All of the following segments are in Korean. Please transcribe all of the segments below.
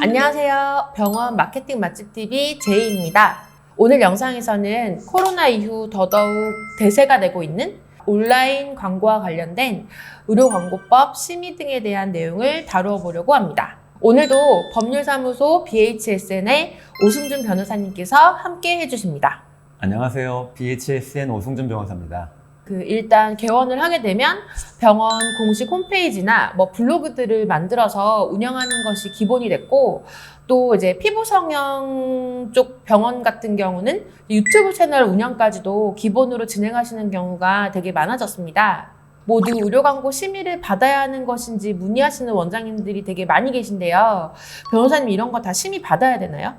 안녕하세요. 병원 마케팅 맛집TV 제이입니다. 오늘 영상에서는 코로나 이후 더더욱 대세가 되고 있는 온라인 광고와 관련된 의료광고법 심의 등에 대한 내용을 다루어 보려고 합니다. 오늘도 법률사무소 BHSN의 오승준 변호사님께서 함께 해주십니다. 안녕하세요. BHSN 오승준 변호사입니다. 일단 개원을 하게 되면 병원 공식 홈페이지나 블로그들을 만들어서 운영하는 것이 기본이 됐고, 또 이제 피부 성형 쪽 병원 같은 경우는 유튜브 채널 운영까지도 기본으로 진행하시는 경우가 되게 많아졌습니다. 모두 의료 광고 심의를 받아야 하는 것인지 문의하시는 원장님들이 되게 많이 계신데요. 변호사님, 이런 거 다 심의 받아야 되나요?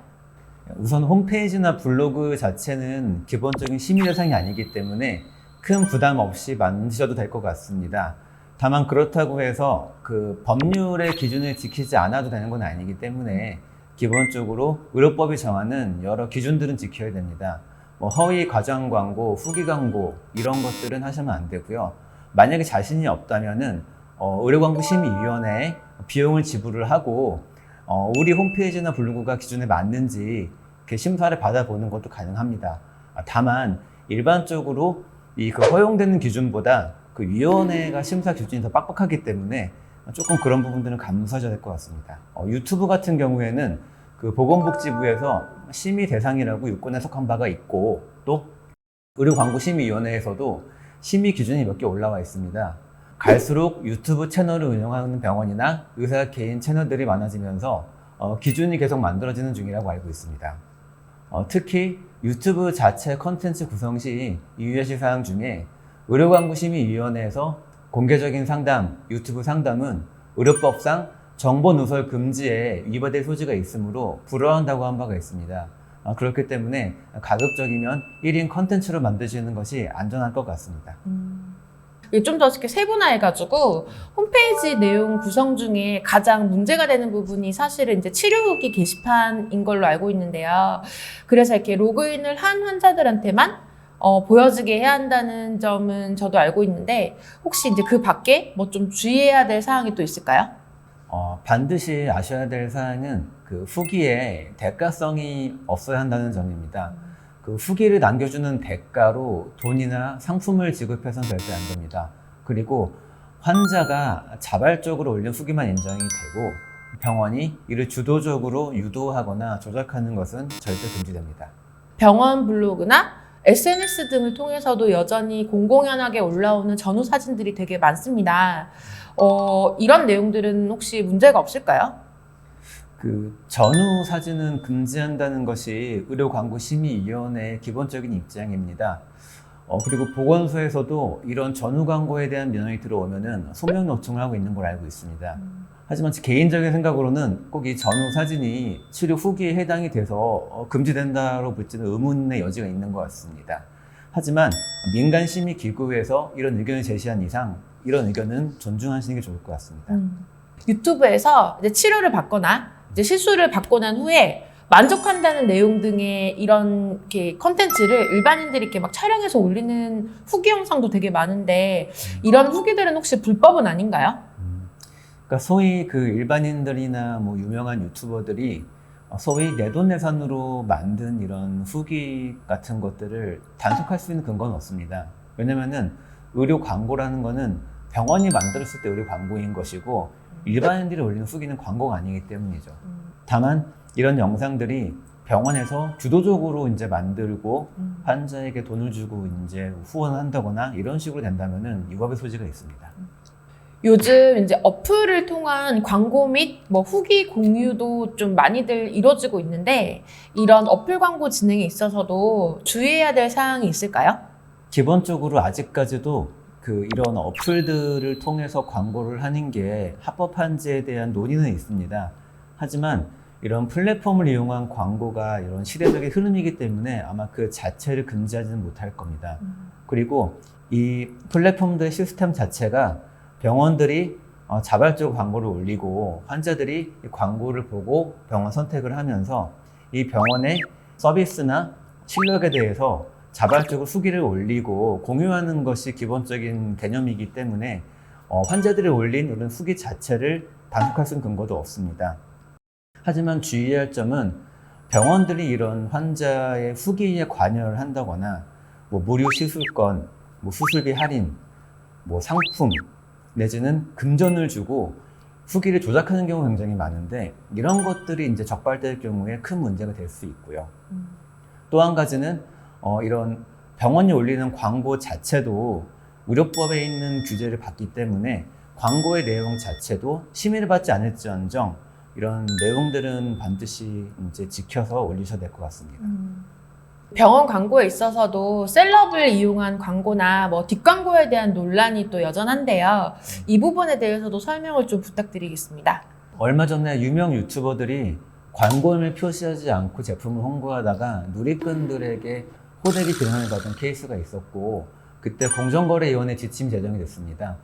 우선 홈페이지나 블로그 자체는 기본적인 심의 대상이 아니기 때문에 큰 부담 없이 만드셔도 될 것 같습니다. 다만 그렇다고 해서 그 법률의 기준을 지키지 않아도 되는 건 아니기 때문에 기본적으로 의료법이 정하는 여러 기준들은 지켜야 됩니다. 허위 과장 광고, 후기 광고 이런 것들은 하시면 안 되고요. 만약에 자신이 없다면은 의료광고심의위원회에 비용을 지불을 하고 우리 홈페이지나 블로그가 기준에 맞는지 이렇게 심사를 받아보는 것도 가능합니다. 다만 일반적으로 허용되는 기준보다 그 위원회가 심사 기준이 더 빡빡하기 때문에 조금 그런 부분들은 감수하셔야 될 것 같습니다. 유튜브 같은 경우에는 그 보건복지부에서 심의 대상이라고 유권 해석한 바가 있고, 또 의료광고심의위원회에서도 심의 기준이 몇 개 올라와 있습니다. 갈수록 유튜브 채널을 운영하는 병원이나 의사 개인 채널들이 많아지면서 기준이 계속 만들어지는 중이라고 알고 있습니다. 특히 유튜브 자체 컨텐츠 구성 시 유의하실 사항 중에 의료광고심의위원회에서 공개적인 상담, 유튜브 상담은 의료법상 정보 누설 금지에 위반될 소지가 있으므로 불허한다고 한 바가 있습니다. 그렇기 때문에 가급적이면 1인 컨텐츠로 만드시는 것이 안전할 것 같습니다. 좀 더 이렇게 세분화해가지고 홈페이지 내용 구성 중에 가장 문제가 되는 부분이 사실은 이제 치료 후기 게시판인 걸로 알고 있는데요. 그래서 이렇게 로그인을 한 환자들한테만 보여지게 해야 한다는 점은 저도 알고 있는데, 혹시 이제 그 밖에 좀 주의해야 될 사항이 또 있을까요? 반드시 아셔야 될 사항은 그 후기에 대가성이 없어야 한다는 점입니다. 그 후기를 남겨주는 대가로 돈이나 상품을 지급해서는 절대 안 됩니다. 그리고 환자가 자발적으로 올린 후기만 인정이 되고 병원이 이를 주도적으로 유도하거나 조작하는 것은 절대 금지됩니다. 병원 블로그나 SNS 등을 통해서도 여전히 공공연하게 올라오는 전후 사진들이 되게 많습니다. 이런 내용들은 혹시 문제가 없을까요? 그 전후 사진은 금지한다는 것이 의료광고심의위원회의 기본적인 입장입니다. 그리고 보건소에서도 이런 전후 광고에 대한 민원이 들어오면은 소명 요청을 하고 있는 걸 알고 있습니다. 하지만 제 개인적인 생각으로는 꼭 이 전후 사진이 치료 후기에 해당이 돼서 금지된다로 볼지는 의문의 여지가 있는 것 같습니다. 하지만 민간심의기구에서 이런 의견을 제시한 이상 이런 의견은 존중하시는 게 좋을 것 같습니다. 유튜브에서 이제 치료를 받거나 이제 시술을 받고 난 후에 만족한다는 내용 등의 이런 컨텐츠를 일반인들이 이렇게 막 촬영해서 올리는 후기 영상도 되게 많은데, 이런 후기들은 혹시 불법은 아닌가요? 그러니까 소위 그 일반인들이나 유명한 유튜버들이 소위 내돈내산으로 만든 이런 후기 같은 것들을 단속할 수 있는 근거는 없습니다. 왜냐면은 의료 광고라는 거는 병원이 만들었을 때 의료 광고인 것이고 일반인들이 올리는 후기는 광고가 아니기 때문이죠. 다만 이런 영상들이 병원에서 주도적으로 이제 만들고 환자에게 돈을 주고 이제 후원한다거나 이런 식으로 된다면은 위법의 소지가 있습니다. 요즘 이제 어플을 통한 광고 및 후기 공유도 좀 많이들 이루어지고 있는데, 이런 어플 광고 진행에 있어서도 주의해야 될 사항이 있을까요? 기본적으로 아직까지도 이런 어플들을 통해서 광고를 하는 게 합법한지에 대한 논의는 있습니다. 하지만 이런 플랫폼을 이용한 광고가 이런 시대적인 흐름이기 때문에 아마 그 자체를 금지하지는 못할 겁니다. 그리고 이 플랫폼들 시스템 자체가 병원들이 자발적으로 광고를 올리고 환자들이 이 광고를 보고 병원 선택을 하면서 이 병원의 서비스나 실력에 대해서 자발적으로 후기를 올리고 공유하는 것이 기본적인 개념이기 때문에 환자들이 올린 이런 후기 자체를 단속할 수 있는 근거도 없습니다. 하지만 주의할 점은 병원들이 이런 환자의 후기에 관여를 한다거나 뭐 무료 시술권, 뭐 수술비 할인, 뭐 상품 내지는 금전을 주고 후기를 조작하는 경우가 굉장히 많은데 이런 것들이 이제 적발될 경우에 큰 문제가 될 수 있고요. 또 한 가지는 이런 병원이 올리는 광고 자체도 의료법에 있는 규제를 받기 때문에 광고의 내용 자체도 심의를 받지 않을지언정 이런 내용들은 반드시 이제 지켜서 올리셔야 될 것 같습니다. 병원 광고에 있어서도 셀럽을 이용한 광고나 뭐 뒷광고에 대한 논란이 또 여전한데요. 이 부분에 대해서도 설명을 좀 부탁드리겠습니다. 얼마 전에 유명 유튜버들이 광고음을 표시하지 않고 제품을 홍보하다가 누리꾼들에게 호되게 비난을 받은 케이스가 있었고 그때 공정거래위원회 지침이 제정이 됐습니다.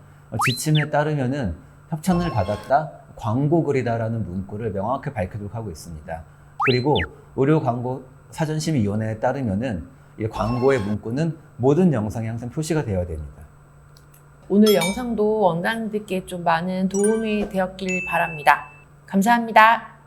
지침에 따르면은 협찬을 받았다, 광고글이다라는 문구를 명확히 밝히도록 하고 있습니다. 그리고 의료광고사전심의위원회에 따르면은 이 광고의 문구는 모든 영상에 항상 표시가 되어야 됩니다. 오늘 영상도 원장님들께 좀 많은 도움이 되었길 바랍니다. 감사합니다.